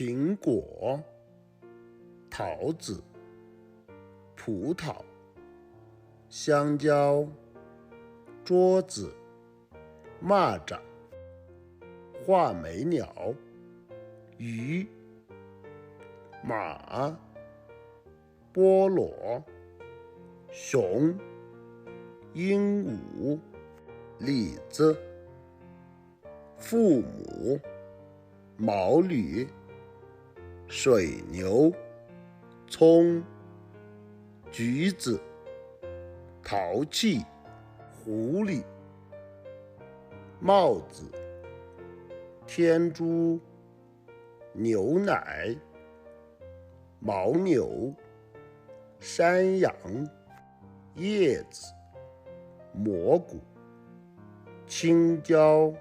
苹果、桃子、葡萄、香蕉、桌子、蚂蚱、画眉鸟、鱼、马、菠萝、熊、鹦鹉、李子、父母、毛驴、水牛、葱、橘子、淘气、狐狸、帽子、天猪、牛奶、牦牛、山羊、叶子、蘑菇、青椒、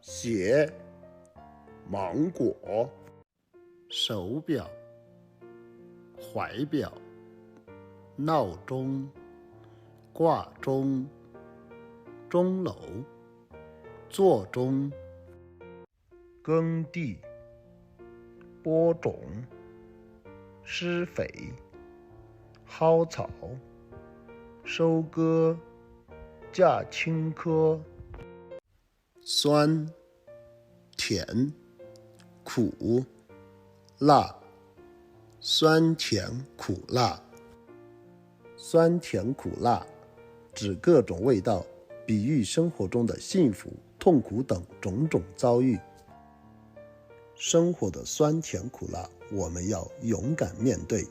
鞋、芒果、手表、怀表、闹钟、挂钟、钟楼、座钟、耕地、播种、施肥、蒿草、收割、架青稞、酸、甜、苦、辣、酸甜苦辣。酸甜苦辣指各种味道，比喻生活中的幸福、痛苦等种种遭遇。生活的酸甜苦辣，我们要勇敢面对。